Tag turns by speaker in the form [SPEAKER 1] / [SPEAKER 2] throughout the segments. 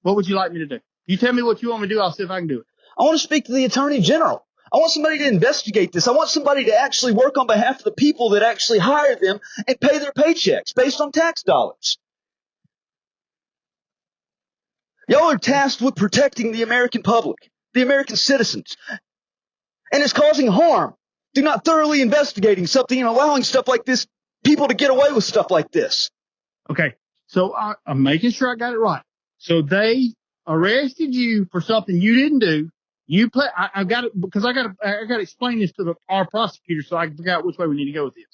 [SPEAKER 1] What would you like me to do? You tell me what you want me to do. I'll see if I can do it.
[SPEAKER 2] I want to speak to the Attorney General. I want somebody to investigate this. I want somebody to actually work on behalf of the people that actually hire them and pay their paychecks based on tax dollars. Y'all are tasked with protecting the American public, the American citizens, and it's causing harm. Do not thoroughly investigating something and allowing stuff like this, people to get away with stuff like this.
[SPEAKER 1] Okay, so I'm making sure I got it right. So they arrested you for something you didn't do. I got it because I got to explain this to our prosecutor so I can figure out which way we need to go with this.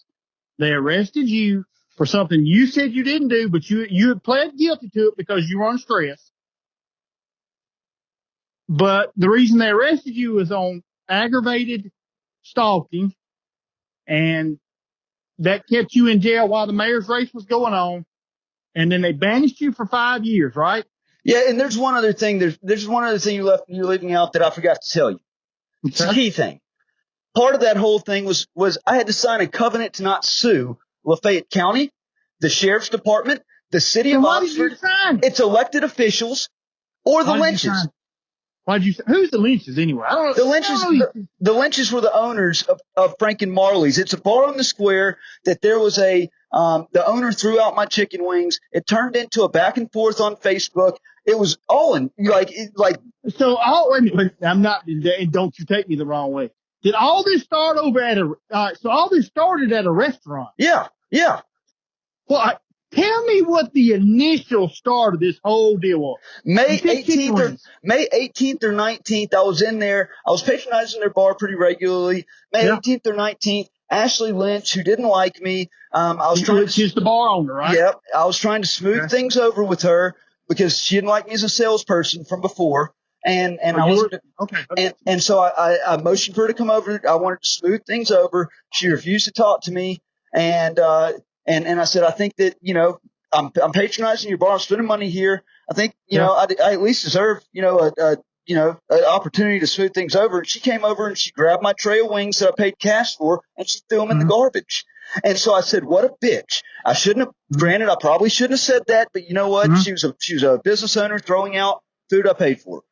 [SPEAKER 1] They arrested you for something you said you didn't do, but you had pled guilty to it because you were on stress. But the reason they arrested you was on aggravated stalking, and that kept you in jail while the mayor's race was going on. And then they banished you for 5 years, right?
[SPEAKER 2] Yeah, and there's one other thing. There's one other thing you're leaving out that I forgot to tell you. It's a key thing. Part of that whole thing was I had to sign a covenant to not sue Lafayette County, the Sheriff's Department, the City of Oxford, its elected officials, or the Lynches.
[SPEAKER 1] Why'd you? Who's the Lynches anyway? I don't know.
[SPEAKER 2] The Lynches were the owners of Frank and Marley's. It's a bar on the square that there was the owner threw out my chicken wings. It turned into a back and forth on Facebook. It was all in like.
[SPEAKER 1] So wait, I'm not. Don't you take me the wrong way. Did all this start over at so all this started at a restaurant?
[SPEAKER 2] Yeah.
[SPEAKER 1] Well, tell me what the initial start of this whole deal was.
[SPEAKER 2] May 18th or 19th, I was in there. I was patronizing their bar pretty regularly. May 18th or 19th, Ashley Lynch, who didn't like me,
[SPEAKER 1] she's the bar owner, right?
[SPEAKER 2] Yep. I was trying to smooth things over with her because she didn't like me as a salesperson from before. And so I motioned for her to come over. I wanted to smooth things over. She refused to talk to me. And I said, I think that, I'm patronizing your bar. I'm spending money here. I think, I at least deserve, an opportunity to smooth things over. And she came over and she grabbed my tray of wings that I paid cash for and she threw them in the garbage. And so I said, what a bitch. I shouldn't have, granted, I probably shouldn't have said that, but you know what? She was a business owner throwing out food I paid for.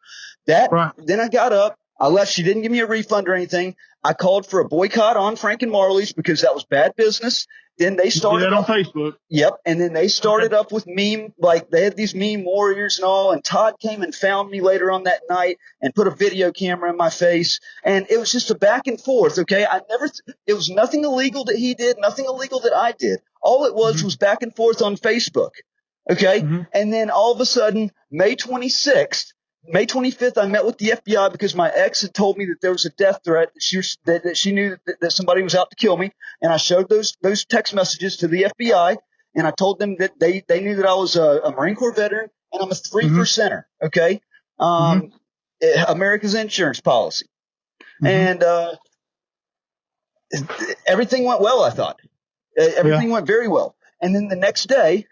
[SPEAKER 2] Then I got up. I left. She didn't give me a refund or anything. I called for a boycott on Frank and Marley's because that was bad business. Then they started
[SPEAKER 1] that on Facebook.
[SPEAKER 2] Yep. And then they started up with meme, like they had these meme warriors and all. And Todd came and found me later on that night and put a video camera in my face. And it was just a back and forth. Okay. It was nothing illegal that he did, nothing illegal that I did. All it was back and forth on Facebook. Okay. And then all of a sudden, May 26th, May 25th, I met with the FBI because my ex had told me that there was a death threat. That she knew that somebody was out to kill me. And I showed those text messages to the FBI. And I told them that they knew that I was a Marine Corps veteran and I'm a 3%er. Okay. America's insurance policy. And everything went well, I thought. Everything went very well. And then the next day,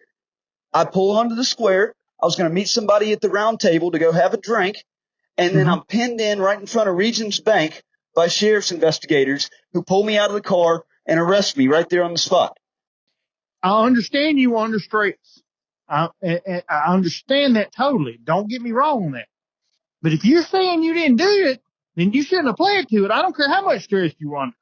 [SPEAKER 2] I pull onto the square. I was going to meet somebody at the round table to go have a drink, and then I'm pinned in right in front of Regions Bank by sheriff's investigators who pull me out of the car and arrest me right there on the spot.
[SPEAKER 1] I understand you under stress. I understand that totally. Don't get me wrong on that. But if you're saying you didn't do it, then you shouldn't have pled to it. I don't care how much stress you're under.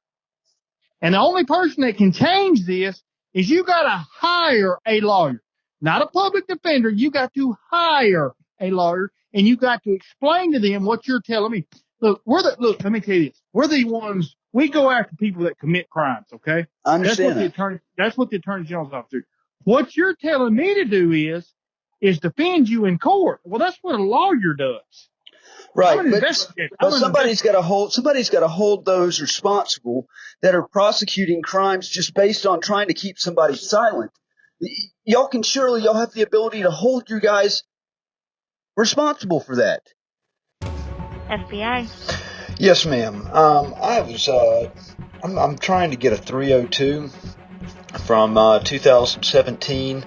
[SPEAKER 1] And the only person that can change this is you got to hire a lawyer. Not a public defender. You got to hire a lawyer, and you got to explain to them what you're telling me. Look, let me tell you this. We're the ones, we go after people that commit crimes, okay?
[SPEAKER 2] I understand
[SPEAKER 1] that's what the Attorney General's office do. What you're telling me to do is defend you in court. Well, that's what a lawyer does.
[SPEAKER 2] Right, but somebody's got to hold those responsible that are prosecuting crimes just based on trying to keep somebody silent. Y'all have the ability to hold you guys responsible for that.
[SPEAKER 3] FBI.
[SPEAKER 2] Yes, ma'am. I'm trying to get a 302 from 2017.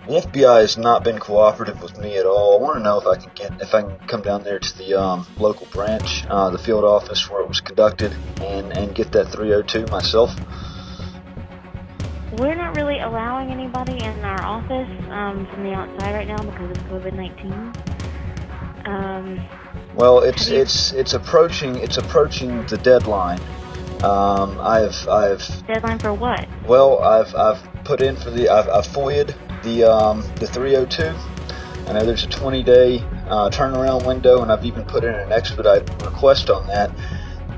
[SPEAKER 2] The FBI has not been cooperative with me at all. I want to know if I can come down there to the local branch, the field office where it was conducted, and get that 302 myself.
[SPEAKER 3] We're not really allowing anybody in our office from the outside right now because of COVID-19.
[SPEAKER 2] Well, it's approaching the deadline. I've
[SPEAKER 3] Deadline for what?
[SPEAKER 2] Well, I've put in for I've FOIA'd the 302. I know there's a 20-day turnaround window, and I've even put in an expedite request on that.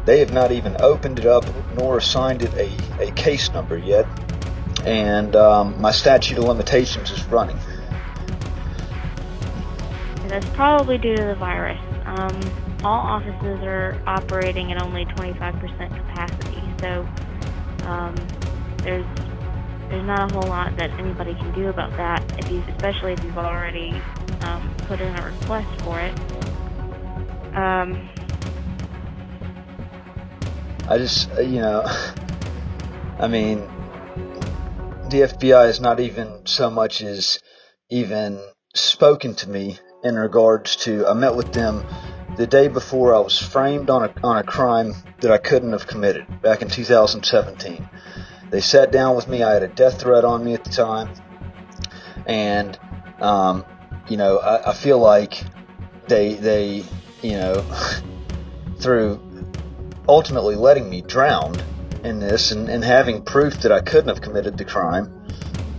[SPEAKER 2] They have not even opened it up nor assigned it a case number yet, and my statute of limitations is running.
[SPEAKER 3] That's probably due to the virus. All offices are operating at only 25% capacity, so there's not a whole lot that anybody can do about that, especially if you've already put in a request for it.
[SPEAKER 2] I just, I mean, the FBI has not even so much as even spoken to me in regards to, I met with them the day before I was framed on a crime that I couldn't have committed back in 2017. They sat down with me. I had a death threat on me at the time, and I feel like they through ultimately letting me drown in this and having proof that I couldn't have committed the crime.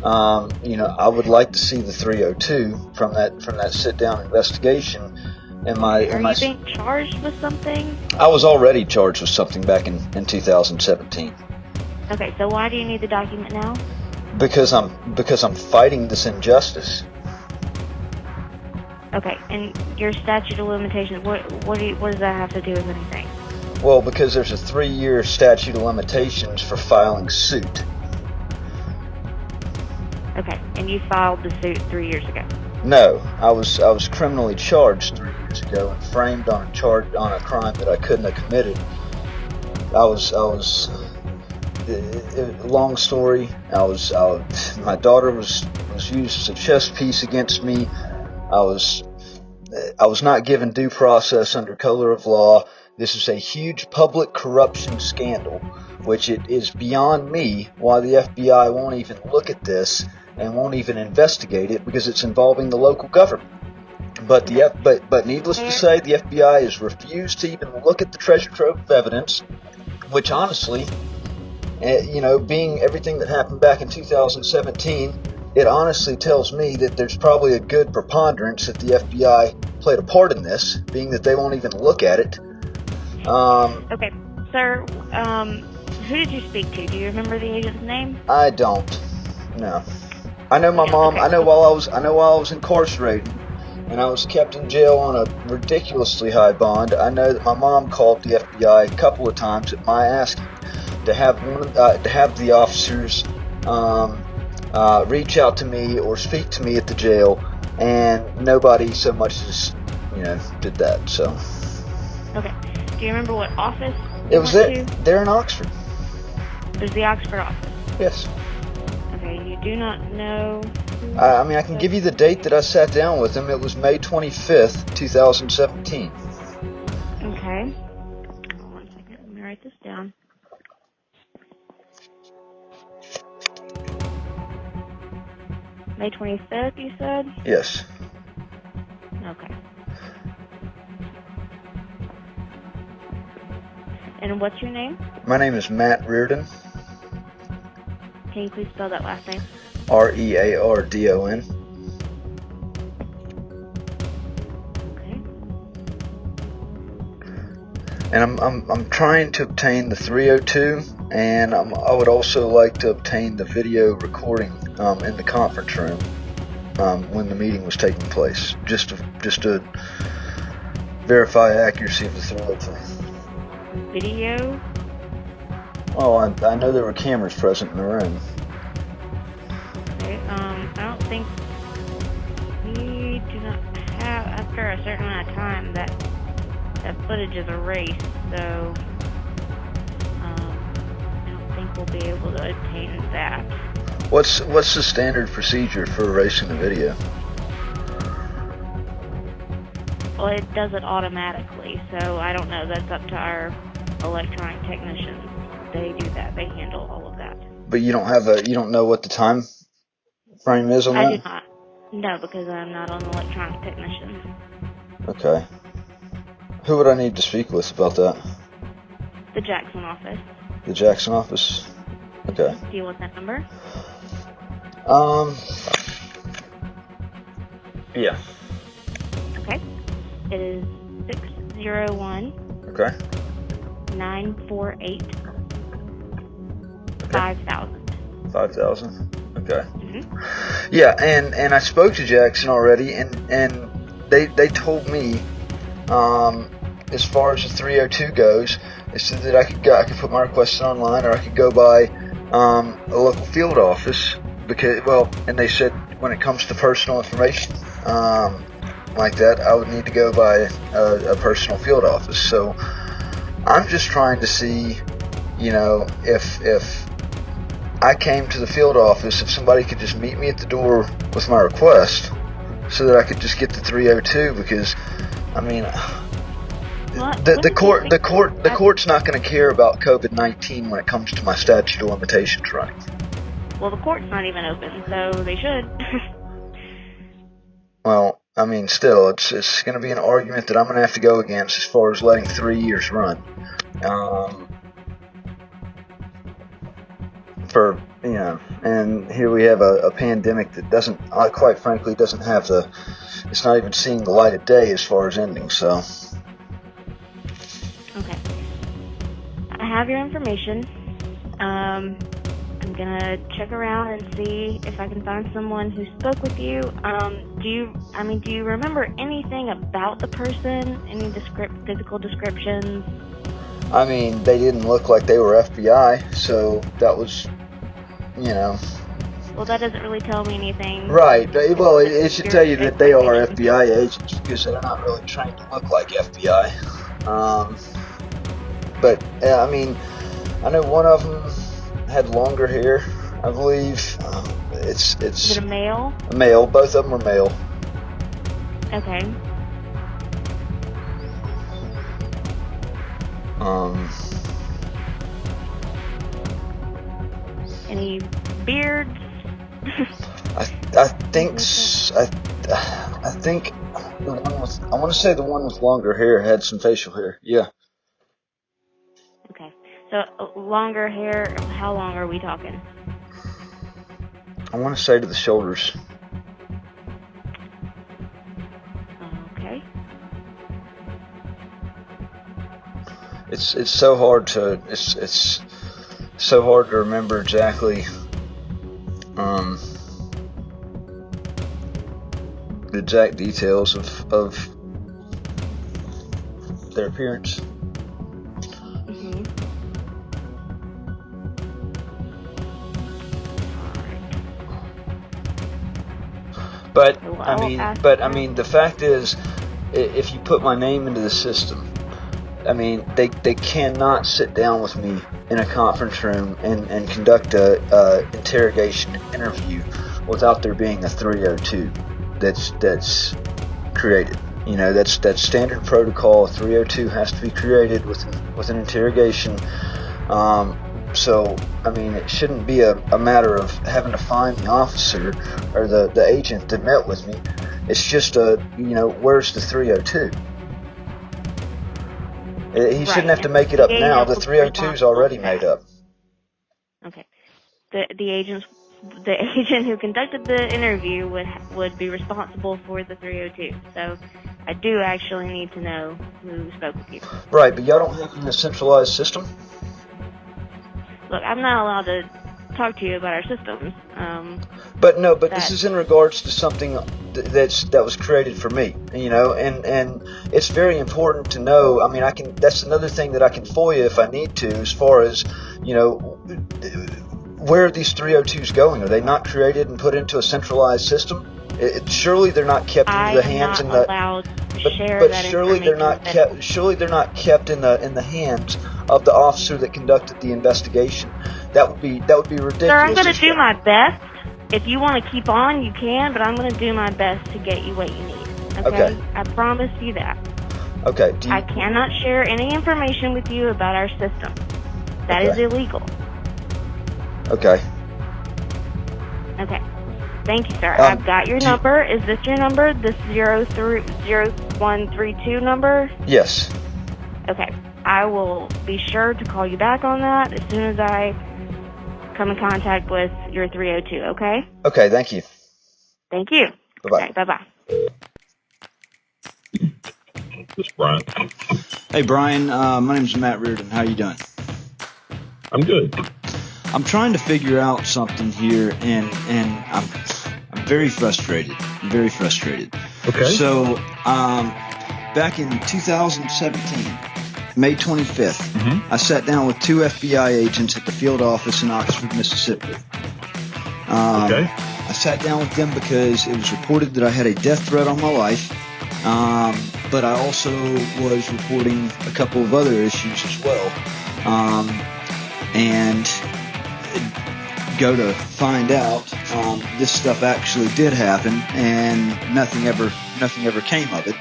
[SPEAKER 2] I would like to see the 302 from that sit down investigation. Are
[SPEAKER 3] you being charged with something?
[SPEAKER 2] I was already charged with something back in 2017.
[SPEAKER 3] Okay, so why do you need the document now?
[SPEAKER 2] Because I'm fighting this injustice.
[SPEAKER 3] Okay, and your statute of limitations, what does that have to do with anything?
[SPEAKER 2] Well, because there's a 3-year statute of limitations for filing suit.
[SPEAKER 3] Okay, and you filed the suit 3 years ago?
[SPEAKER 2] No, I was criminally charged 3 years ago and framed on a crime that I couldn't have committed. Long story. My daughter was used as a chess piece against me. I was not given due process under color of law. This is a huge public corruption scandal, which it is beyond me why the FBI won't even look at this and won't even investigate it, because it's involving the local government. But needless to say, the FBI has refused to even look at the treasure trove of evidence, which honestly, being everything that happened back in 2017, it honestly tells me that there's probably a good preponderance that the FBI played a part in this, being that they won't even look at it.
[SPEAKER 3] Okay, sir, who did you speak to? Do you remember the agent's name?
[SPEAKER 2] I don't. No. I know my mom. Okay. I know while I was incarcerated and I was kept in jail on a ridiculously high bond, I know that my mom called the FBI a couple of times at my asking to have the officers reach out to me or speak to me at the jail, and nobody so much as did that. So.
[SPEAKER 3] Okay. Do you remember what office?
[SPEAKER 2] It was there in Oxford.
[SPEAKER 3] It was the Oxford office.
[SPEAKER 2] Yes.
[SPEAKER 3] Okay. You do not know.
[SPEAKER 2] I can give you the date that I sat down with him. It was May 25th, 2017.
[SPEAKER 3] Okay. Hold on 1 second. Let me write this down. May 25th, you said?
[SPEAKER 2] Yes.
[SPEAKER 3] Okay. And what's your name? My
[SPEAKER 2] name is Matt Reardon.
[SPEAKER 3] Can you please spell that last name?
[SPEAKER 2] Reardon.
[SPEAKER 3] Okay.
[SPEAKER 2] And I'm trying to obtain the 302, and I would also like to obtain the video recording in the conference room when the meeting was taking place, just to verify accuracy of the 302.
[SPEAKER 3] Video?
[SPEAKER 2] Oh, I know there were cameras present in the room.
[SPEAKER 3] Okay, I don't think we do not have, after a certain amount of time, that footage is erased, so I don't think we'll be able to obtain that.
[SPEAKER 2] What's the standard procedure for erasing the video?
[SPEAKER 3] Well, it does it automatically, so I don't know. That's up to our electronic technicians. They do that. They handle all of that.
[SPEAKER 2] But you don't know what the time frame is on that?
[SPEAKER 3] I do not. No, because I'm not an electronic technician.
[SPEAKER 2] Okay. Who would I need to speak with about that?
[SPEAKER 3] The Jackson office.
[SPEAKER 2] The Jackson office? Okay.
[SPEAKER 3] Do you want that number?
[SPEAKER 2] Yeah.
[SPEAKER 3] Okay. It is 601.
[SPEAKER 2] Okay.
[SPEAKER 3] 948 5000.
[SPEAKER 2] 5,000. Okay.
[SPEAKER 3] Mm-hmm.
[SPEAKER 2] Yeah, and I spoke to Jackson already, and they told me, as far as the 302 goes, they said that I could put my request online, or I could go by a local field office, because, well, and they said when it comes to personal information like that, I would need to go by a personal field office. So I'm just trying to see, if I came to the field office, if somebody could just meet me at the door with my request, so that I could just get the 302, because, I mean, the court's not going to care about COVID-19 when it comes to my statute of limitations running.
[SPEAKER 3] Well, the court's not even open, so they should.
[SPEAKER 2] Well, I mean, still, it's going to be an argument that I'm going to have to go against as far as letting 3 years run. And here we have a pandemic that doesn't, quite frankly, doesn't have it's not even seeing the light of day as far as ending, so.
[SPEAKER 3] Okay. I have your information. I'm gonna check around and see if I can find someone who spoke with you. Do you remember anything about the person? Any physical descriptions?
[SPEAKER 2] I mean, they didn't look like they were FBI, so that was,
[SPEAKER 3] Well, that doesn't really tell me anything.
[SPEAKER 2] Right. Well, it should tell you that they are FBI agents, because they're not really trained to look like FBI. But I mean, I know one of them had longer hair, I believe. It's
[SPEAKER 3] Is it a male?
[SPEAKER 2] A male. Both of them are male.
[SPEAKER 3] Okay. Any beards?
[SPEAKER 2] I think the one with, I want to say the one with longer hair had some facial hair. Yeah.
[SPEAKER 3] Okay. So longer hair, how long are we talking?
[SPEAKER 2] I want to say to the shoulders.
[SPEAKER 3] Okay.
[SPEAKER 2] It's so hard to it's so hard to remember exactly the exact details of their appearance.
[SPEAKER 3] Mhm.
[SPEAKER 2] But I mean, the fact is, if you put my name into the system, I mean, they cannot sit down with me in a conference room and conduct a interrogation and interview without there being a 302 that's created. That's standard protocol. 302 has to be created with an interrogation. So, I mean, it shouldn't be a matter of having to find the officer or the agent that met with me. It's just where's the 302? He shouldn't have to make it up now. The 302 is already made up.
[SPEAKER 3] Okay. The agent who conducted the interview would be responsible for the 302. So I do actually need to know who spoke with you.
[SPEAKER 2] Right, but y'all don't have a centralized system?
[SPEAKER 3] Look, I'm not allowed to talk to you about our systems.
[SPEAKER 2] But this is in regards to something that was created for me, and it's very important to know. I mean, that's another thing that I can FOIA if I need to, as far as, where are these 302s going? Are they not created and put into a centralized system? Surely they're not kept in the hands
[SPEAKER 3] in the.
[SPEAKER 2] Surely they're not kept in the hands of the officer that conducted the investigation. That would be ridiculous.
[SPEAKER 3] Sir, I'm going to do my best. If you want to keep on, you can, but I'm going to do my best to get you what you need. Okay? I promise you that.
[SPEAKER 2] Okay.
[SPEAKER 3] I cannot share any information with you about our system. That is illegal.
[SPEAKER 2] Okay.
[SPEAKER 3] Okay. Thank you, sir. I've got your number. Is this your number? This 03 6132 number?
[SPEAKER 2] Yes.
[SPEAKER 3] Okay. I will be sure to call you back on that as soon as I come in contact with your 302, okay?
[SPEAKER 2] Okay, thank you.
[SPEAKER 3] Thank you.
[SPEAKER 2] Bye-bye.
[SPEAKER 3] Okay, bye-bye.
[SPEAKER 4] This is Brian.
[SPEAKER 2] Hey, Brian. My name's Matt Reardon. How you doing?
[SPEAKER 4] I'm good.
[SPEAKER 2] I'm trying to figure out something here, and I'm very frustrated. I'm very frustrated.
[SPEAKER 4] Okay.
[SPEAKER 2] So, back in 2017, May 25th, I sat down with 2 FBI agents at the field office in Oxford, Mississippi.
[SPEAKER 4] Okay.
[SPEAKER 2] I sat down with them because it was reported that I had a death threat on my life, but I also was reporting a couple of other issues as well. And go to find out, this stuff actually did happen, and nothing ever came of it.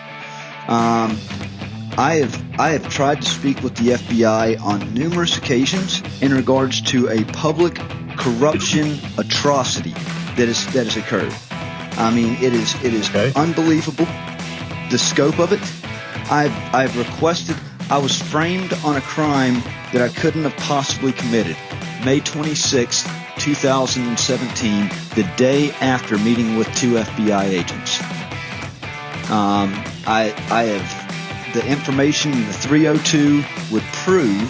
[SPEAKER 2] I have tried to speak with the FBI on numerous occasions in regards to a public corruption atrocity that has occurred. I mean, it is
[SPEAKER 4] Okay.
[SPEAKER 2] unbelievable, the scope of it. I've requested. I was framed on a crime that I couldn't have possibly committed. May 26th, 2017, the day after meeting with 2 FBI agents. I have the information in the 302 would prove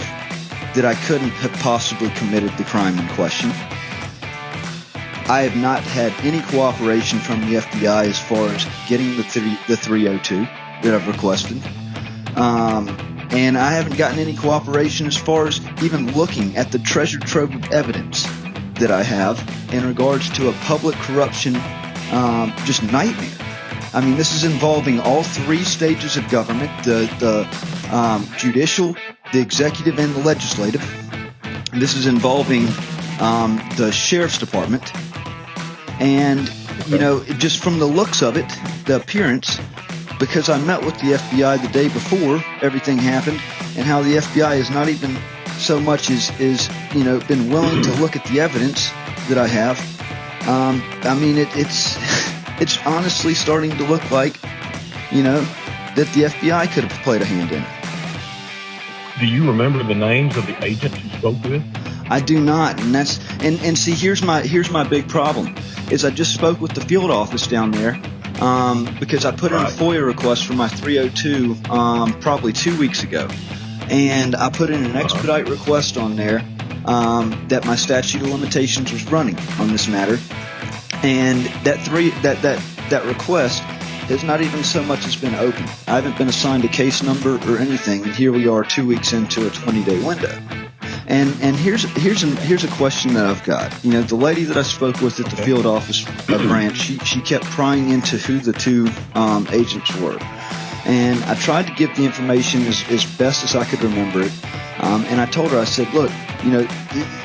[SPEAKER 2] that I couldn't have possibly committed the crime in question. I have not had any cooperation from the FBI as far as getting the 302 that I've requested. And I haven't gotten any cooperation as far as even looking at the treasure trove of evidence that I have in regards to a public corruption just nightmare. I mean, this is involving all 3 stages of government, the judicial, the executive, and the legislative. This is involving the sheriff's department. And, you know, just from the looks of it, the appearance, because I met with the FBI the day before everything happened, and how the FBI has not even so much as you know, been willing to look at the evidence that I have. I mean, it's honestly starting to look like, you know, that the FBI could have played a hand in it.
[SPEAKER 4] Do you remember the names of the agents you spoke with?
[SPEAKER 2] I do not, and that's and see, here's my big problem is I just spoke with the field office down there. Because I put in a FOIA request for my 302 probably 2 weeks ago, and I put in an expedite request on there that my statute of limitations was running on this matter, and that request has not even so much as been opened. I haven't been assigned a case number or anything, and here we are 2 weeks into a 20-day window. And here's a question that I've got. You know, the lady that I spoke with at the field office branch, she kept prying into who the 2 agents were, and I tried to give the information as best as I could remember it. And I told her, I said, look, you know,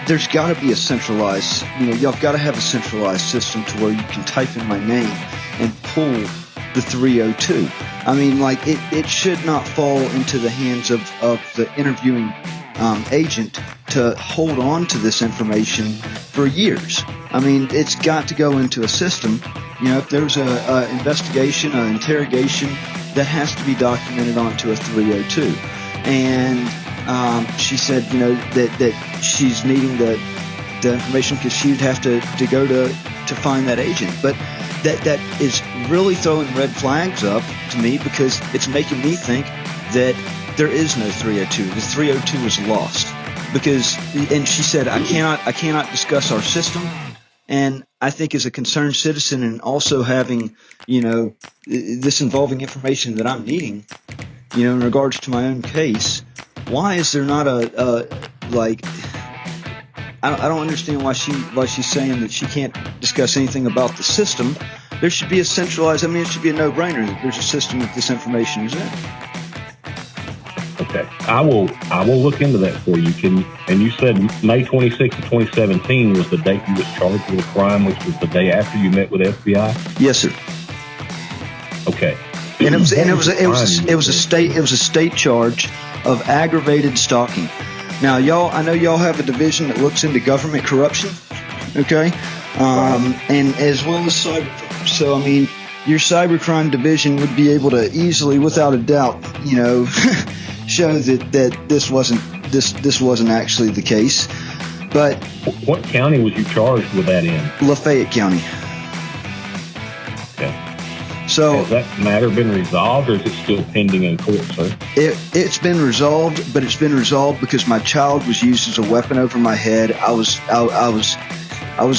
[SPEAKER 2] there's got to be a centralized, you know, y'all got to have a centralized system to where you can type in my name and pull the 302. I mean, like it should not fall into the hands of the interviewing agent to hold on to this information for years. I mean, it's got to go into a system. You know, if there's a investigation, an interrogation, that has to be documented onto a 302. And she said, you know, that she's needing the information because she'd have to go to find that agent. But that is really throwing red flags up to me, because it's making me think that there is no 302. The 302 is lost. And she said, I cannot discuss our system. And I think as a concerned citizen, and also having, you know, this involving information that I'm needing, you know, in regards to my own case, why is there not I don't understand why she's saying that she can't discuss anything about the system. There should be a centralized, I mean, it should be a no-brainer that there's a system that this information is in.
[SPEAKER 4] Okay, I will look into that for you. And you said May 26th of 2017 was the date you was charged with a crime, which was the day after you met with FBI?
[SPEAKER 2] Yes, sir.
[SPEAKER 4] Okay.
[SPEAKER 2] And it was a state charge of aggravated stalking. Now, I know y'all have a division that looks into government corruption, okay? And as well as cyber. So, I mean, your cybercrime division would be able to easily, without a doubt, show that this wasn't actually the case. But
[SPEAKER 4] what county was you charged with that in?
[SPEAKER 2] Lafayette County.
[SPEAKER 4] Okay.
[SPEAKER 2] So
[SPEAKER 4] has that matter been resolved, or is it still pending in court, sir?
[SPEAKER 2] It's been resolved, but it's been resolved because my child was used as a weapon over my head. I was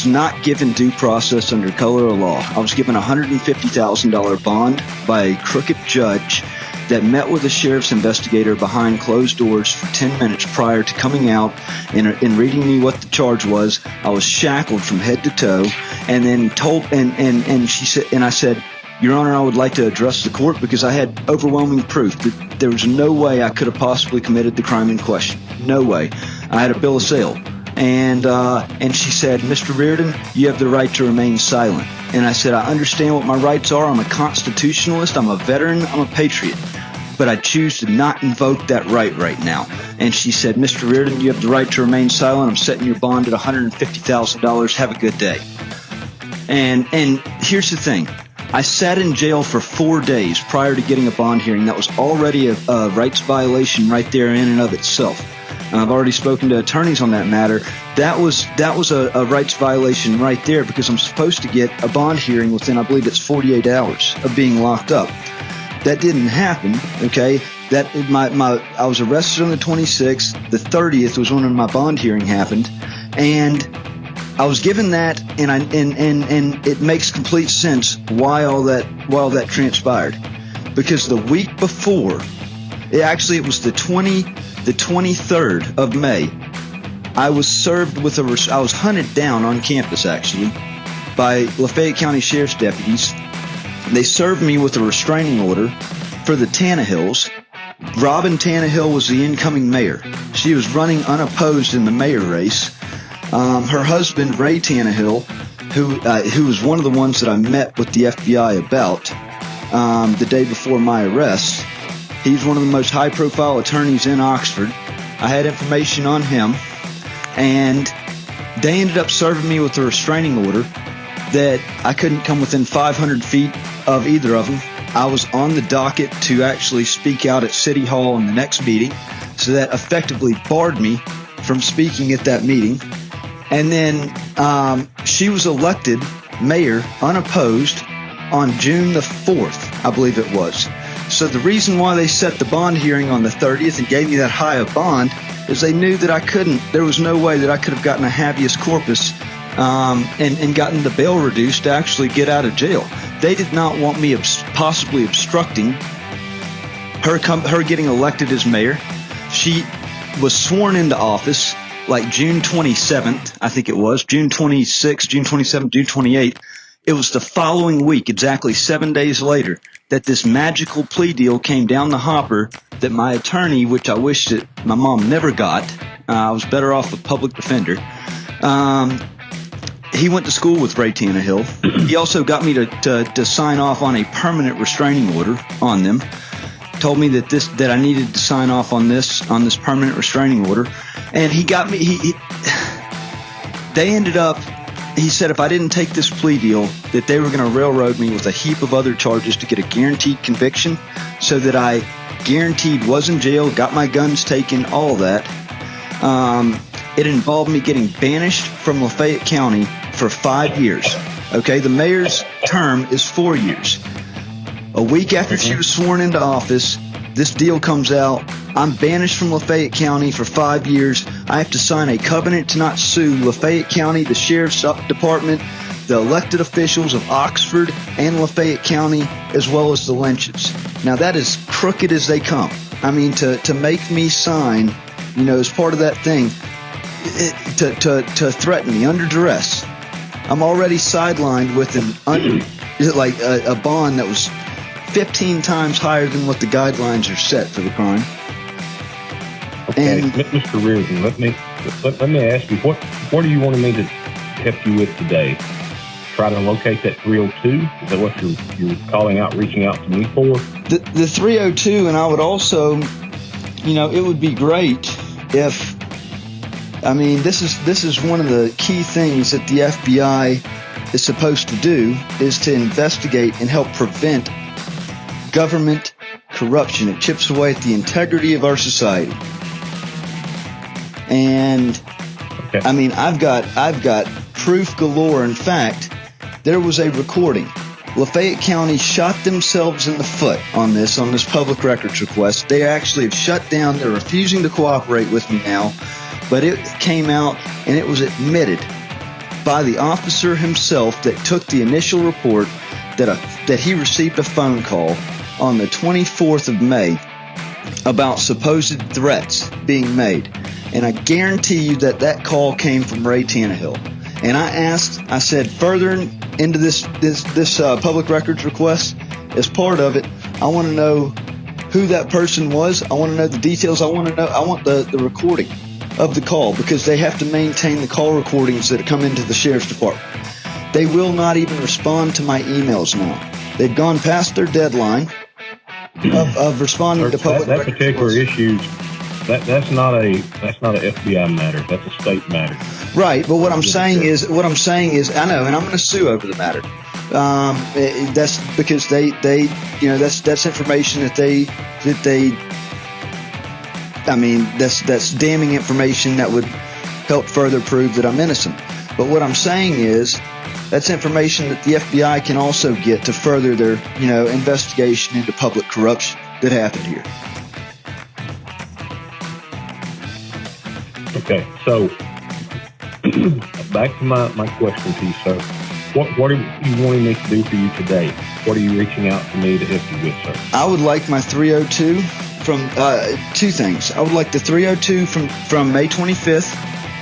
[SPEAKER 2] not given due process under color of law. I was given a $150,000 bond by a crooked judge that met with a sheriff's investigator behind closed doors for 10 minutes prior to coming out and reading me what the charge was. I was shackled from head to toe, and then told, and she said, and I said, Your Honor, I would like to address the court because I had overwhelming proof that there was no way I could have possibly committed the crime in question. No way. I had a bill of sale. And she said, Mr. Reardon, you have the right to remain silent. And I said, I understand what my rights are. I'm a constitutionalist. I'm a veteran. I'm a patriot. But I choose to not invoke that right now. And she said, Mr. Reardon, you have the right to remain silent. I'm setting your bond at $150,000. Have a good day. And here's the thing. I sat in jail for 4 days prior to getting a bond hearing. That was already a rights violation right there in and of itself. I've already spoken to attorneys on that matter. That was a rights violation right there because I'm supposed to get a bond hearing within, I believe it's 48 hours of being locked up. That didn't happen, okay? I was arrested on the 26th. The 30th was when my bond hearing happened, and I was given that, and it makes complete sense why all that transpired. Because the week before, it was the 23rd of May, I was served with I was hunted down on campus, actually, by Lafayette County Sheriff's deputies. They served me with a restraining order for the Tannehills. Robin Tannehill was the incoming mayor. She was running unopposed in the mayor race. Her husband, Ray Tannehill, who was one of the ones that I met with the FBI about the day before my arrest. He's one of the most high-profile attorneys in Oxford. I had information on him, and they ended up serving me with a restraining order that I couldn't come within 500 feet of either of them. I was on the docket to actually speak out at City Hall in the next meeting, so that effectively barred me from speaking at that meeting. And then she was elected mayor unopposed on June the 4th, I believe it was. So the reason why they set the bond hearing on the 30th and gave me that high of bond is they knew that there was no way that I could have gotten a habeas corpus and gotten the bail reduced to actually get out of jail. They did not want me possibly obstructing her getting elected as mayor. She was sworn into office like June 27th, I think it was, June 26th, June 27th, June 28th. It was the following week, exactly 7 days later, that this magical plea deal came down the hopper that my attorney, which I wish that my mom never got, I was better off a public defender. He went to school with Ray Tannehill. He also got me to sign off on a permanent restraining order on them. Told me that I needed to sign off on this permanent restraining order, and he got me. They ended up. He said if I didn't take this plea deal, that they were going to railroad me with a heap of other charges to get a guaranteed conviction, so that I guaranteed was in jail, got my guns taken, all that. It involved me getting banished from Lafayette County for 5 years. Okay, the mayor's term is 4 years. A week after she was sworn into office, this deal comes out. I'm banished from Lafayette County for 5 years. I have to sign a covenant to not sue Lafayette County, the Sheriff's Department, the elected officials of Oxford and Lafayette County, as well as the Lynches. Now, that is crooked as they come. I mean, to make me sign, as part of that thing, to threaten me under duress. I'm already sidelined with a bond that was 15 times higher than what the guidelines are set for the crime.
[SPEAKER 4] Okay, and Mr. Reardon, let me ask you, what do you want me to help you with today? Try to locate that 302? Is that what you're calling out, reaching out to me for?
[SPEAKER 2] The 302, and I would also, it would be great if, this is one of the key things that the FBI is supposed to do is to investigate and help prevent government corruption. It chips away at the integrity of our society. And
[SPEAKER 4] Okay.
[SPEAKER 2] I mean, I've got proof galore. In fact, there was a recording. Lafayette County shot themselves in the foot on this public records request. They actually have shut down. They're refusing to cooperate with me now. But it came out and it was admitted by the officer himself that took the initial report that he received a phone call on the 24th of May about supposed threats being made. And I guarantee you that call came from Ray Tannehill. And I said, further into this public records request, as part of it, I want to know who that person was. I want to know the details. I want the recording of the call, because they have to maintain the call recordings that come into the sheriff's department. They will not even respond to my emails now. They've gone past their deadline of responding to public
[SPEAKER 4] that
[SPEAKER 2] records
[SPEAKER 4] particular
[SPEAKER 2] requests.
[SPEAKER 4] issue. That's not an FBI matter. That's a state matter.
[SPEAKER 2] Right, but what I'm saying is, I know, and I'm going to sue over the matter. That's because that's information that's damning information that would help further prove that I'm innocent. But what I'm saying is, that's information that the FBI can also get to further their, investigation into public corruption that happened here.
[SPEAKER 4] Okay, so back to my question to you, sir. What are you wanting me to do for you today? What are you reaching out to me to help you with, sir?
[SPEAKER 2] I would like my 302 from two things. I would like the 302 from May 25th,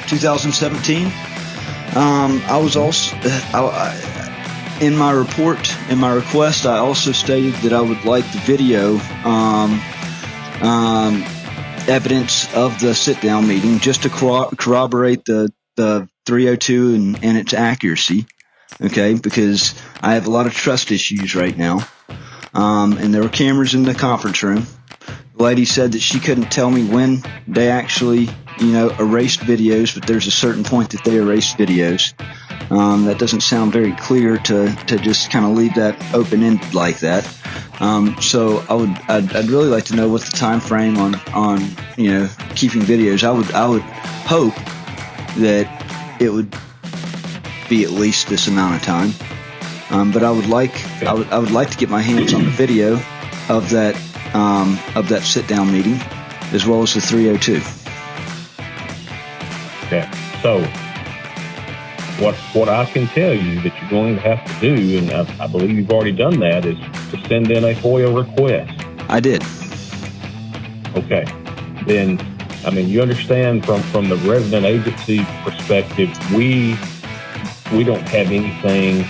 [SPEAKER 2] 2017. I was also in my request, I also stated that I would like the video evidence of the sit-down meeting, just to corroborate the 302 and its accuracy. Okay, because I have a lot of trust issues right now. And there were cameras in the conference room. The lady said that she couldn't tell me when they actually, erased videos, but there's a certain point that they erased videos. That doesn't sound very clear to just kind of leave that open-ended like that. So I'd really like to know what the time frame on keeping videos. I would hope that it would be at least this amount of time. But I would like to get my hands on the video of that sit down meeting, as well as the 302.
[SPEAKER 4] Okay, so what I can tell you that you're going to have to do, and I believe you've already done that, is to send in a FOIA request.
[SPEAKER 2] I did.
[SPEAKER 4] Okay, then you understand from the resident agency perspective, we don't have anything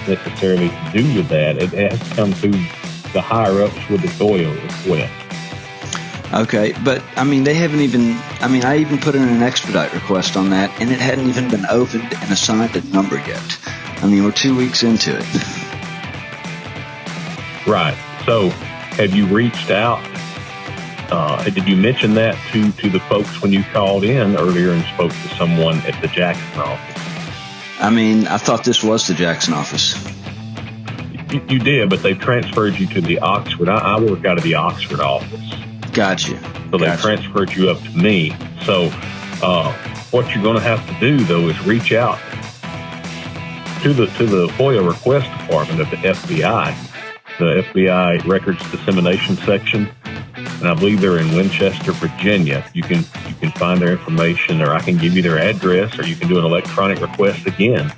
[SPEAKER 4] necessarily to do with that. It has to come through the higher ups with the FOIA request.
[SPEAKER 2] Okay, but they haven't even. I even put in an expedite request on that, and it hadn't even been opened and assigned a number yet. We're 2 weeks into it.
[SPEAKER 4] Right. So, have you reached out? Did you mention that to the folks when you called in earlier and spoke to someone at the Jackson office?
[SPEAKER 2] I thought this was the Jackson office.
[SPEAKER 4] You did, but they transferred you to the Oxford. I work out of the Oxford office.
[SPEAKER 2] Gotcha.
[SPEAKER 4] So they transferred you up to me. So what you're going to have to do, though, is reach out to the FOIA request department of the FBI Records Dissemination Section, and I believe they're in Winchester, Virginia. You can find their information, or I can give you their address, or you can do an electronic request again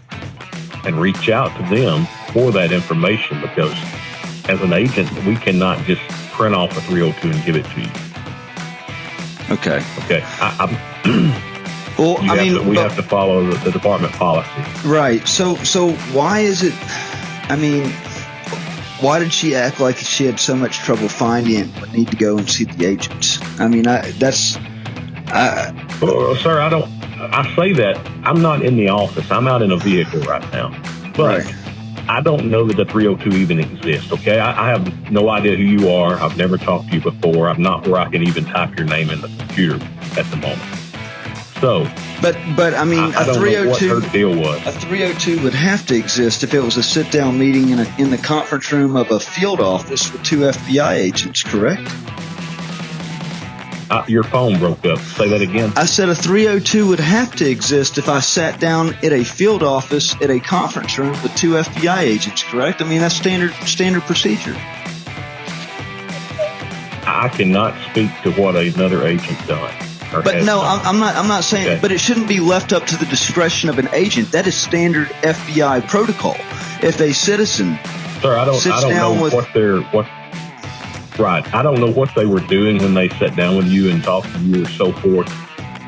[SPEAKER 4] and reach out to them for that information, because as an agent, we cannot just print off a 302 and give it to you.
[SPEAKER 2] Okay.
[SPEAKER 4] Okay.
[SPEAKER 2] Well,
[SPEAKER 4] we have to follow the department policy.
[SPEAKER 2] Right. So why is it? Why did she act like she had so much trouble finding it but need to go and see the agents?
[SPEAKER 4] Sir, I say that I'm not in the office. I'm out in a vehicle right now. But right. I don't know that the 302 even exists, okay? I have no idea who you are. I've never talked to you before. I'm not where I can even type your name in the computer at the moment. So,
[SPEAKER 2] but I mean,
[SPEAKER 4] I
[SPEAKER 2] a
[SPEAKER 4] don't
[SPEAKER 2] 302
[SPEAKER 4] know what her deal was.
[SPEAKER 2] A 302 would have to exist if it was a sit-down meeting in the conference room of a field office with 2 FBI agents, correct?
[SPEAKER 4] Your phone broke up. Say that again.
[SPEAKER 2] I said a 302 would have to exist if I sat down at a field office at a conference room with 2 FBI agents, correct? I mean, that's standard procedure.
[SPEAKER 4] I cannot speak to what another agent done.
[SPEAKER 2] But no, I'm not saying. Okay. But it shouldn't be left up to the discretion of an agent. That is standard FBI protocol. If a citizen,
[SPEAKER 4] sir, I don't know Right, I don't know what they were doing when they sat down with you and talked to you or so forth.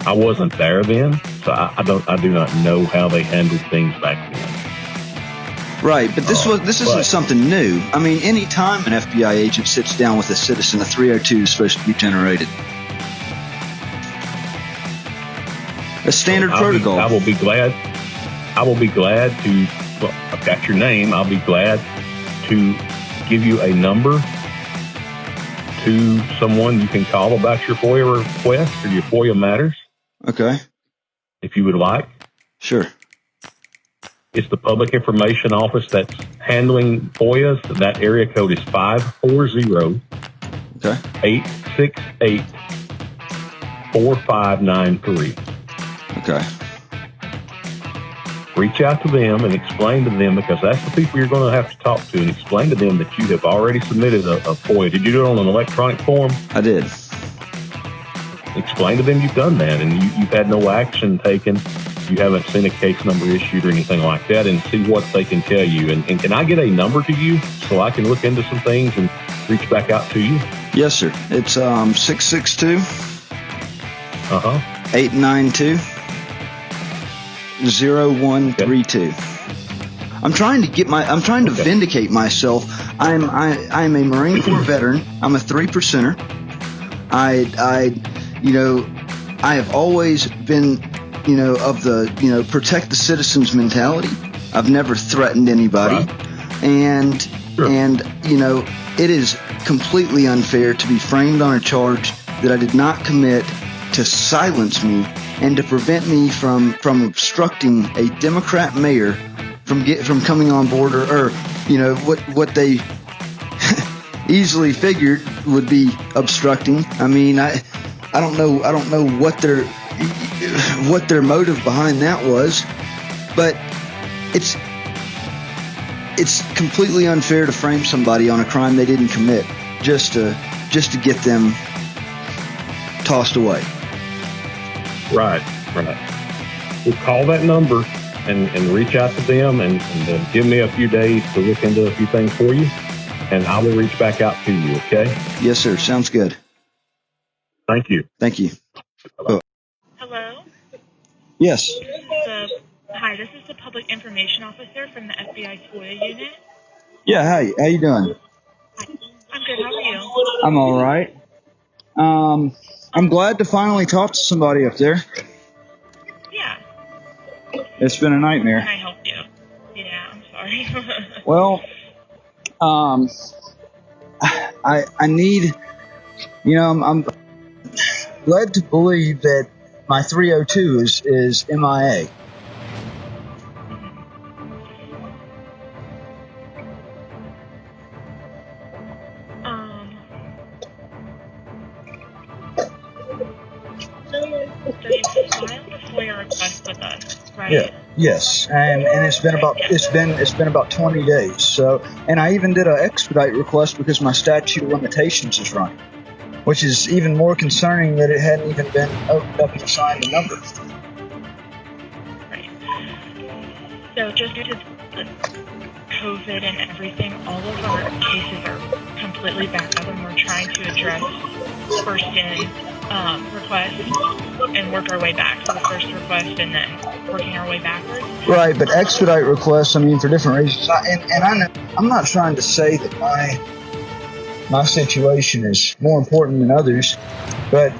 [SPEAKER 4] I wasn't there then, so I do not know how they handled things back then.
[SPEAKER 2] Right, but this isn't something new. I mean, any time an FBI agent sits down with a citizen, a 302 is supposed to be generated. A standard protocol.
[SPEAKER 4] I will be glad to. Well, I've got your name. I'll be glad to give you a number to someone you can call about your FOIA request or your FOIA matters.
[SPEAKER 2] Okay.
[SPEAKER 4] If you would like.
[SPEAKER 2] Sure.
[SPEAKER 4] It's the Public Information Office that's handling FOIAs. That area code is 540-868-4593.
[SPEAKER 2] Okay.
[SPEAKER 4] Reach out to them and explain to them, because that's the people you're going to have to talk to, and explain to them that you have already submitted a FOIA. Did you do it on an electronic form?
[SPEAKER 2] I did.
[SPEAKER 4] Explain to them you've done that and you've had no action taken. You haven't seen a case number issued or anything like that, and see what they can tell you. And can I get a number to you so I can look into some things and reach back out to you?
[SPEAKER 2] Yes, sir. It's 662 892 0132. I'm trying to vindicate myself. I'm a Marine Corps veteran. I'm a 3%er. I have always been, of the, protect the citizens mentality. I've never threatened anybody.
[SPEAKER 4] Right.
[SPEAKER 2] And it is completely unfair to be framed on a charge that I did not commit, to silence me and to prevent me from obstructing a Democrat mayor from coming on board, or what they easily figured would be obstructing. I mean, I don't know what their motive behind that was, but it's completely unfair to frame somebody on a crime they didn't commit just to get them tossed away.
[SPEAKER 4] Right. We'll call that number and reach out to them and give me a few days to look into a few things for you, and I will reach back out to you, okay?
[SPEAKER 2] Yes, sir. Sounds good.
[SPEAKER 4] Thank you.
[SPEAKER 2] Thank you.
[SPEAKER 3] Hello?
[SPEAKER 2] Yes.
[SPEAKER 3] Hi, this is the Public Information Officer from the FBI FOIA unit.
[SPEAKER 2] Yeah, hi. How you doing?
[SPEAKER 3] I'm good. How are you?
[SPEAKER 2] I'm all right. I'm glad to finally talk to somebody up there.
[SPEAKER 3] Yeah.
[SPEAKER 2] It's been a nightmare.
[SPEAKER 3] Can I help you? Yeah, I'm sorry.
[SPEAKER 2] Well, I need, I'm led to believe that my 302 is MIA.
[SPEAKER 3] So you filed a FOIA request with us, right?
[SPEAKER 2] Yeah. Yes, and it's been about 20 days. So, and I even did an expedite request because my statute of limitations is running, which is even more concerning that it hadn't even been opened up and assigned a number.
[SPEAKER 3] Right. So just due to the COVID and everything, all of our cases are completely backed up, and we're trying to address first in requests and work our way back. So the first request and then working our way backwards.
[SPEAKER 2] Right, but expedite requests, for different reasons. I'm not trying to say that my situation is more important than others, but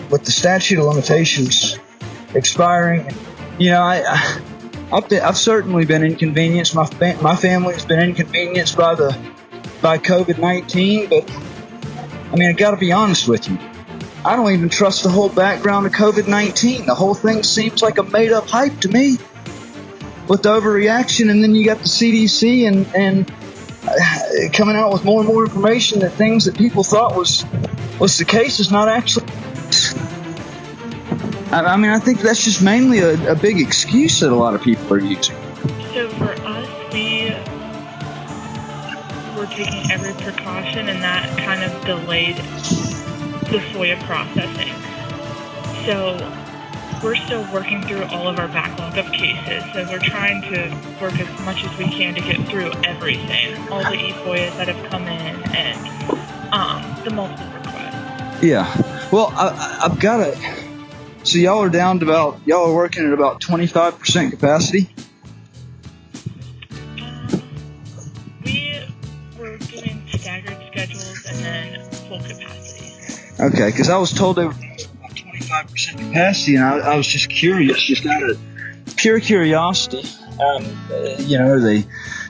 [SPEAKER 2] with the statute of limitations expiring, I've certainly been inconvenienced. My family's been inconvenienced by COVID-19, but I got to be honest with you. I don't even trust the whole background of COVID-19. The whole thing seems like a made-up hype to me, with the overreaction. And then you got the CDC and coming out with more and more information that things that people thought was the case is not actually. I mean, I think that's just mainly a big excuse that a lot of people are using.
[SPEAKER 5] So for us, we're taking every precaution, and that kind of delayed the FOIA processing. So we're still working through all of our backlog of cases. So we're trying to work as much as we can to get through everything, all the e-FOIAs that have come in, and the multiple requests.
[SPEAKER 2] Yeah. Well, I've got it. So y'all are working at about 25% capacity?
[SPEAKER 5] We're doing staggered schedules and then full capacity.
[SPEAKER 2] Okay, because I was told they were about 25% capacity, and I was just curious, just out of pure curiosity.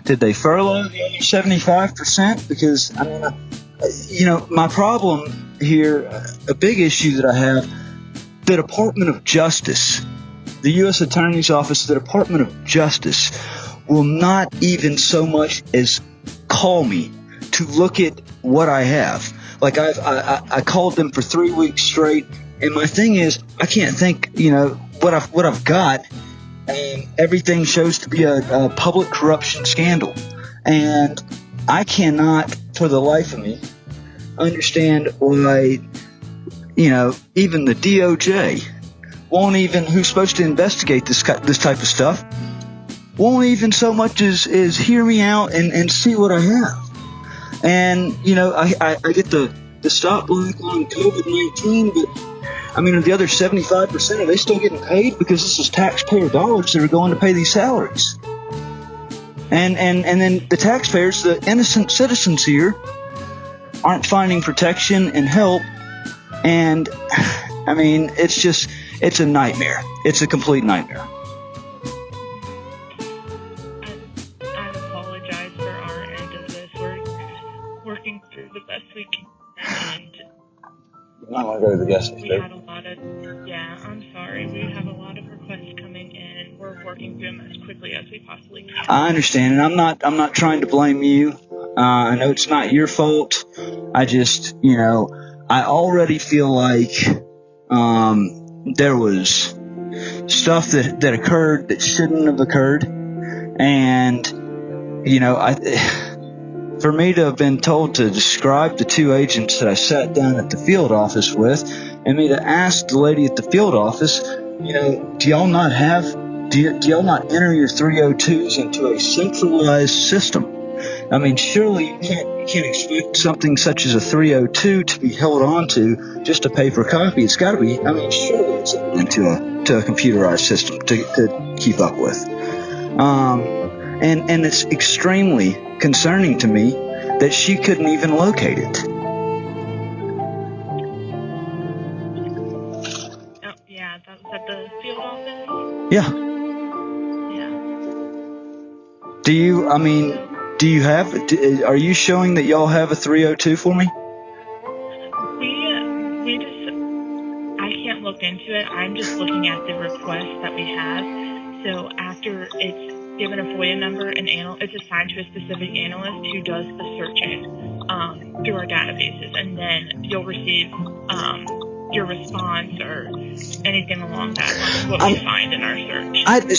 [SPEAKER 2] Did they furlough the other 75%? Because, I mean, my problem here, a big issue that I have, the Department of Justice, the U.S. Attorney's Office, the Department of Justice will not even so much as call me to look at what I have. Like I called them for 3 weeks straight, and my thing is I can't think, what I've got, and everything shows to be a public corruption scandal, and I cannot for the life of me understand why, even the DOJ won't even, who's supposed to investigate this type of stuff, won't even so much as hear me out and see what I have. And, I get the stop block on COVID-19, but, I mean, the other 75%, are they still getting paid? Because this is taxpayer dollars that are going to pay these salaries. And then the taxpayers, the innocent citizens here, aren't finding protection and help. And, I mean, it's a nightmare. It's a complete nightmare.
[SPEAKER 5] I apologize for our end of this. We're working through the best we can, and
[SPEAKER 2] I'm not going to go to the guest list.
[SPEAKER 5] We have a lot of requests coming in, and we're working through them as quickly as we possibly can.
[SPEAKER 2] I understand, and I'm not trying to blame you. I know it's not your fault. I just, I already feel like there was stuff that occurred that shouldn't have occurred, and for me to have been told to describe the two agents that I sat down at the field office with, and me to ask the lady at the field office, do y'all not enter your 302s into a centralized system? I mean, surely you can't expect something such as a 302 to be held on to just a paper copy. It's got to be, surely it's into a computerized system to keep up with. And it's extremely concerning to me that she couldn't even locate it.
[SPEAKER 5] Oh, yeah, that was at the field office?
[SPEAKER 2] Yeah. Are you showing that y'all have a 302 for me?
[SPEAKER 5] I can't look into it. I'm just looking at the requests that we have. So after it's given a FOIA number, it's assigned to a specific analyst who does the searching through our databases, and then you'll receive your response or anything along that line, what we find in our search.
[SPEAKER 2] You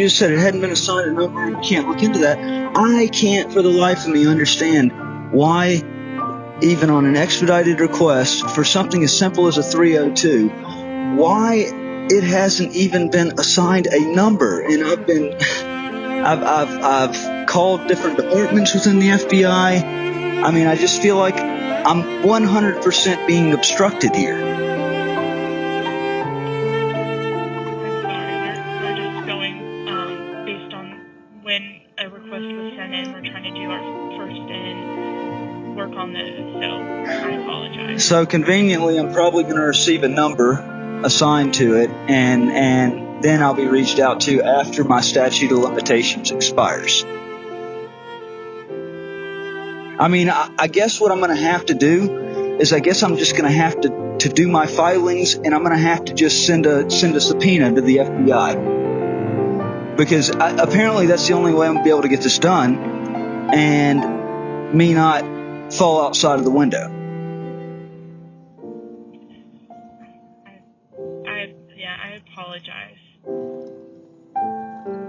[SPEAKER 2] said it hadn't been assigned a number, and you can't look into that. I can't for the life of me understand why, even on an expedited request for something as simple as a 302, why it hasn't even been assigned a number. And I've called different departments within the FBI. I mean, I just feel like I'm 100% being obstructed here.
[SPEAKER 5] I'm sorry, we're just going based on when a request was sent in. We're trying to do our first in, work on those, so I apologize.
[SPEAKER 2] So conveniently, I'm probably going to receive a number assigned to it, and then I'll be reached out to after my statute of limitations expires. I mean, I guess what I'm going to have to do is I'm just going to have to to do my filings, and I'm going to have to just send a subpoena to the FBI. Because apparently that's the only way I'm going to be able to get this done and me not fall outside of the window.
[SPEAKER 5] I apologize.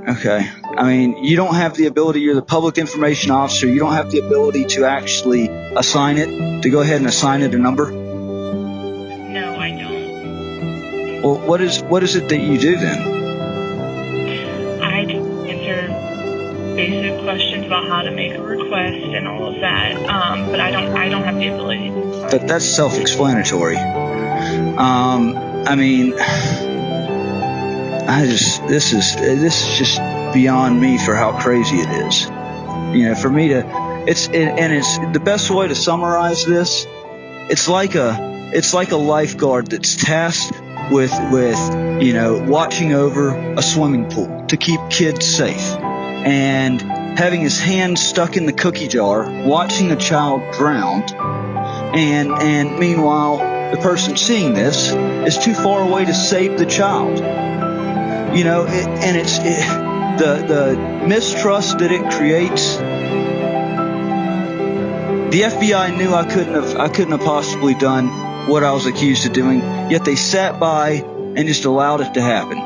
[SPEAKER 2] Okay. I mean, you don't have the ability, you're the public information officer, you don't have the ability to actually assign it, to go ahead and assign it a number?
[SPEAKER 5] No, I don't.
[SPEAKER 2] Well, what is it that you do then?
[SPEAKER 5] I answer basic questions about how to make a request and all of that, but I don't have the ability to.
[SPEAKER 2] That's self-explanatory. I mean, this is just beyond me for how crazy it is. You know, for me to, it's the best way to summarize this. It's like a lifeguard that's tasked with watching over a swimming pool to keep kids safe, and having his hand stuck in the cookie jar, watching a child drown, and meanwhile the person seeing this is too far away to save the child. You know, the mistrust that it creates. The FBI knew I couldn't have possibly done what I was accused of doing, yet they sat by and just allowed it to happen.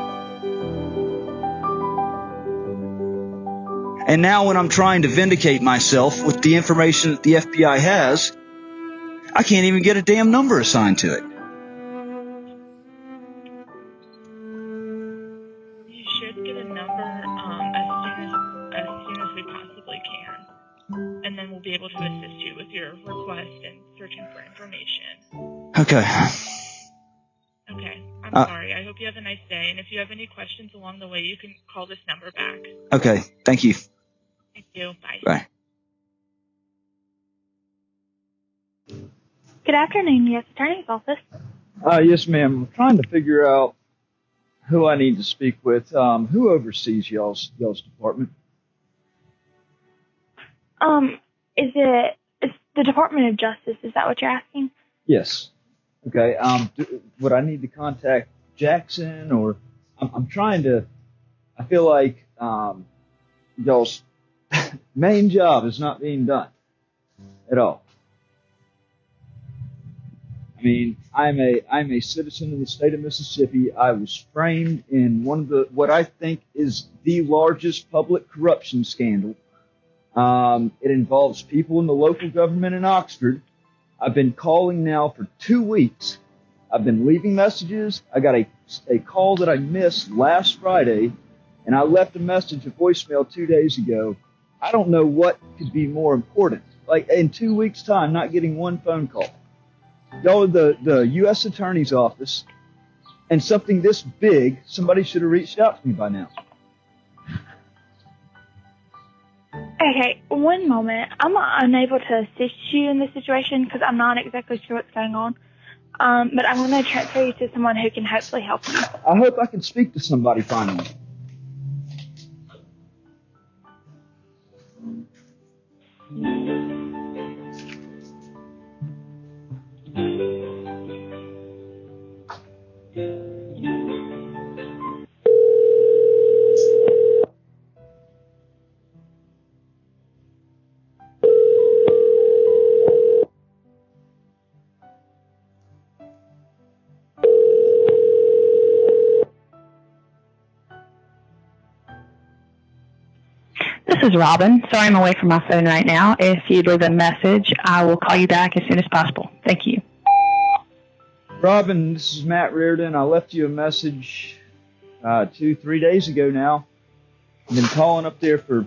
[SPEAKER 2] And now when I'm trying to vindicate myself with the information that the FBI has, I can't even get a damn number assigned to it.
[SPEAKER 5] You should get a number as soon as we possibly can, and then we'll be able to assist you with your request and searching for information.
[SPEAKER 2] Okay.
[SPEAKER 5] Okay. I'm sorry. I hope you have a nice day, and if you have any questions along the way, you can call this number back.
[SPEAKER 2] Okay. Thank you.
[SPEAKER 5] Thank you. Bye.
[SPEAKER 2] Bye.
[SPEAKER 3] Good afternoon, U.S. Attorney's Office.
[SPEAKER 6] Yes, ma'am. I'm trying to figure out who I need to speak with. Who oversees y'all's department?
[SPEAKER 3] It's the Department of Justice. Is that what you're asking?
[SPEAKER 6] Yes. Okay. Would I need to contact Jackson, or I'm trying to? I feel like y'all's main job is not being done at all. I mean, I'm a citizen of the state of Mississippi. I was framed in what I think is the largest public corruption scandal. It involves people in the local government in Oxford. I've been calling now for 2 weeks. I've been leaving messages. I got a call that I missed last Friday, and I left a message, a voicemail 2 days ago. I don't know what could be more important. Like, in 2 weeks' time, not getting one phone call. Y'all are the U.S. Attorney's Office, and something this big, somebody should have reached out to me by now.
[SPEAKER 3] Okay, one moment. I'm unable to assist you in this situation because I'm not exactly sure what's going on. But I'm going to transfer you to someone who can hopefully help you.
[SPEAKER 6] I hope I can speak to somebody finally.
[SPEAKER 7] This is Robin. Sorry I'm away from my phone right now. If you leave a message, I will call you back as soon as possible. Thank you.
[SPEAKER 6] Robin, this is Matt Reardon. I left you a message 2-3 days ago now. I've been calling up there for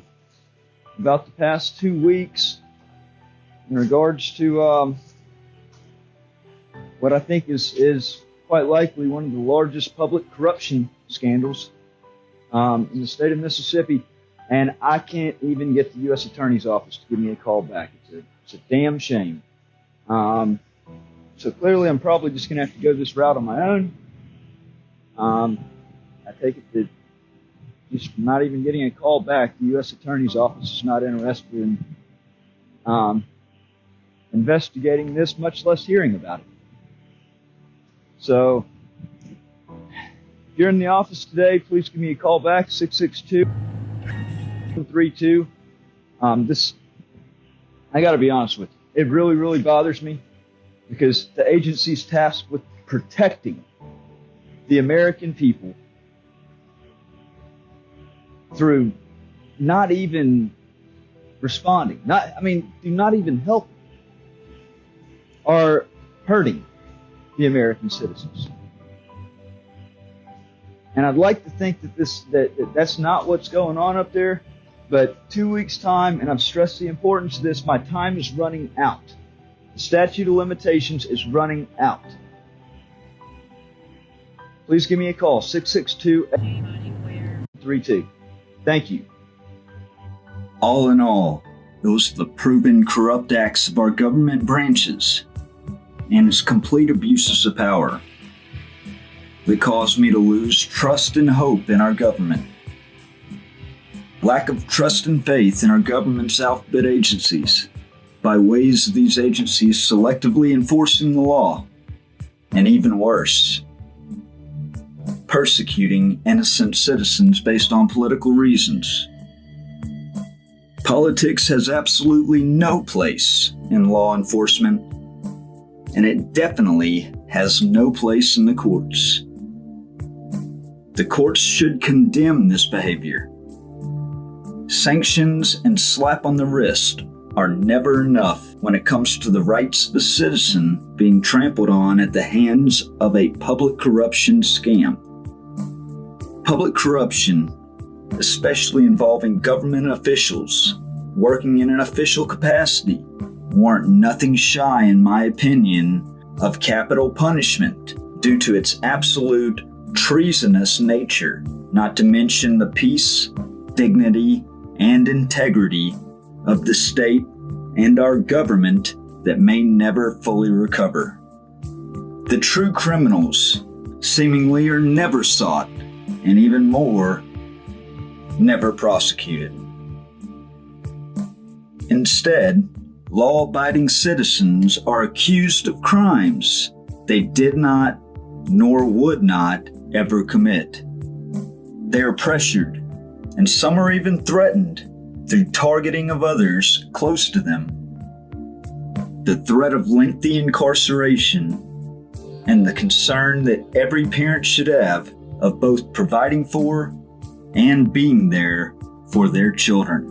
[SPEAKER 6] about the past 2 weeks in regards to what I think is quite likely one of the largest public corruption scandals in the state of Mississippi. And I can't even get the U.S. Attorney's Office to give me a call back. It's a damn shame. So clearly I'm probably just going to have to go this route on my own. I take it that just not even getting a call back, the U.S. Attorney's Office is not interested in investigating this, much less hearing about it. So if you're in the office today, please give me a call back, 662-32. I got to be honest with you. It really, really bothers me because the agency's tasked with protecting the American people through not even responding, do not even help, are hurting the American citizens. And I'd like to think that that's not what's going on up there, but 2 weeks' time, and I've stressed the importance of this, my time is running out. The statute of limitations is running out. Please give me a call, 662-32. Thank you.
[SPEAKER 2] All in all, it was the proven corrupt acts of our government branches and its complete abuses of power that caused me to lose trust and hope in our government. Lack of trust and faith in our government's alphabet agencies by ways of these agencies selectively enforcing the law, and even worse, persecuting innocent citizens based on political reasons. Politics has absolutely no place in law enforcement, and it definitely has no place in the courts. The courts should condemn this behavior. Sanctions and slap on the wrist are never enough when it comes to the rights of a citizen being trampled on at the hands of a public corruption scam. Public corruption, especially involving government officials working in an official capacity, warrant nothing shy, in my opinion, of capital punishment due to its absolute treasonous nature, not to mention the peace, dignity, and integrity of the state and our government that may never fully recover. The true criminals seemingly are never sought, and even more, never prosecuted. Instead, law-abiding citizens are accused of crimes they did not, nor would not, ever commit. They are pressured, and some are even threatened through targeting of others close to them. The threat of lengthy incarceration and the concern that every parent should have of both providing for and being there for their children.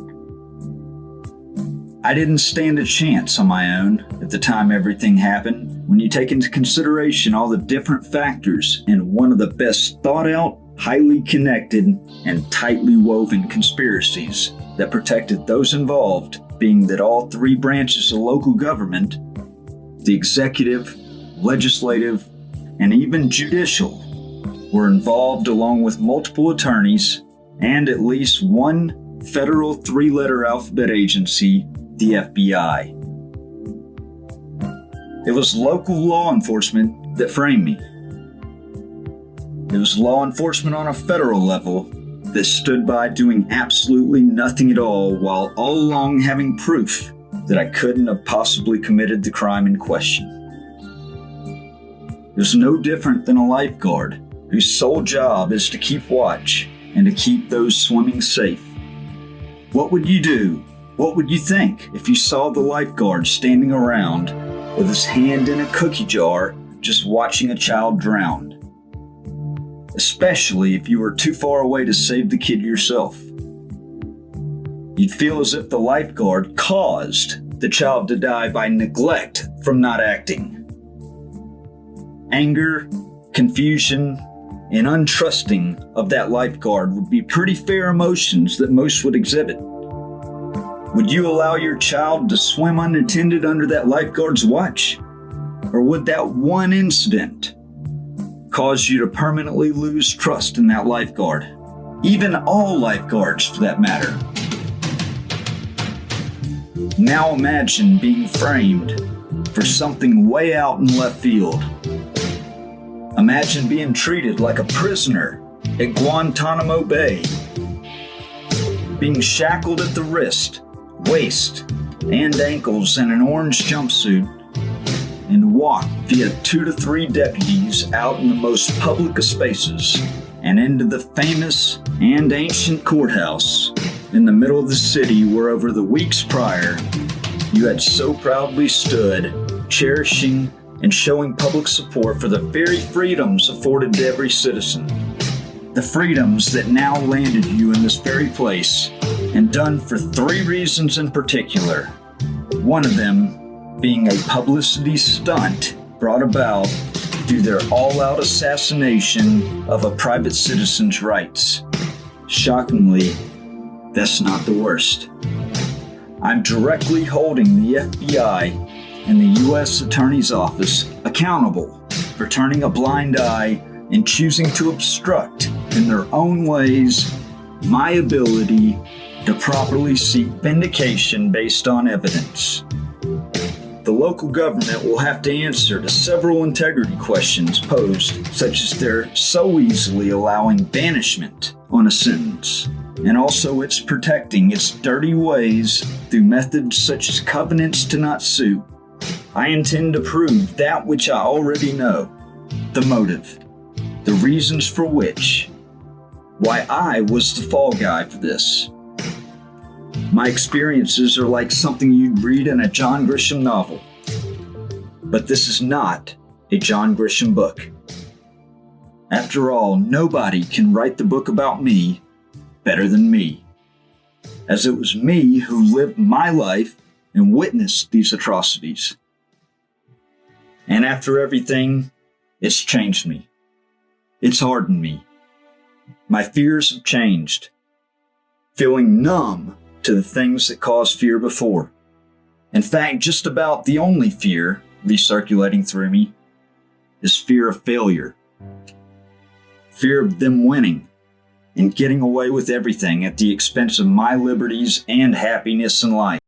[SPEAKER 2] I didn't stand a chance on my own at the time everything happened, when you take into consideration all the different factors in one of the best thought out, highly connected, and tightly woven conspiracies that protected those involved, being that all three branches of local government, the executive, legislative, and even judicial, were involved along with multiple attorneys and at least one federal three-letter alphabet agency, the FBI. It was local law enforcement that framed me. It was law enforcement on a federal level that stood by doing absolutely nothing at all, while all along having proof that I couldn't have possibly committed the crime in question. It was no different than a lifeguard whose sole job is to keep watch and to keep those swimming safe. What would you do? What would you think if you saw the lifeguard standing around with his hand in a cookie jar just watching a child drown? Especially if you were too far away to save the kid yourself. You'd feel as if the lifeguard caused the child to die by neglect from not acting. Anger, confusion, and untrusting of that lifeguard would be pretty fair emotions that most would exhibit. Would you allow your child to swim unattended under that lifeguard's watch? Or would that one incident cause you to permanently lose trust in that lifeguard? Even all lifeguards, for that matter. Now imagine being framed for something way out in left field. Imagine being treated like a prisoner at Guantanamo Bay, being shackled at the wrist, waist, and ankles in an orange jumpsuit, and walked
[SPEAKER 6] via 2 to 3 deputies out in the most public of spaces and into the famous and ancient courthouse in the middle of the city where over the weeks prior you had so proudly stood, cherishing and showing public support for the very freedoms afforded to every citizen. The freedoms that now landed you in this very place, and done for 3 reasons in particular. One of them being a publicity stunt brought about through their all-out assassination of a private citizen's rights. Shockingly, that's not the worst. I'm directly holding the FBI and the U.S. Attorney's Office accountable for turning a blind eye and choosing to obstruct, in their own ways, my ability to properly seek vindication based on evidence. The local government will have to answer to several integrity questions posed, such as their so easily allowing banishment on a sentence, and also its protecting its dirty ways through methods such as covenants to not sue. I intend to prove that which I already know, the motive, the reasons for which, why I was the fall guy for this. My experiences are like something you'd read in a John Grisham novel. But this is not a John Grisham book. After all, nobody can write the book about me better than me, as it was me who lived my life and witnessed these atrocities. And after everything, it's changed me. It's hardened me. My fears have changed, feeling numb to the things that caused fear before. In fact, just about the only fear recirculating through me is fear of failure. Fear of them winning and getting away with everything at the expense of my liberties and happiness in life.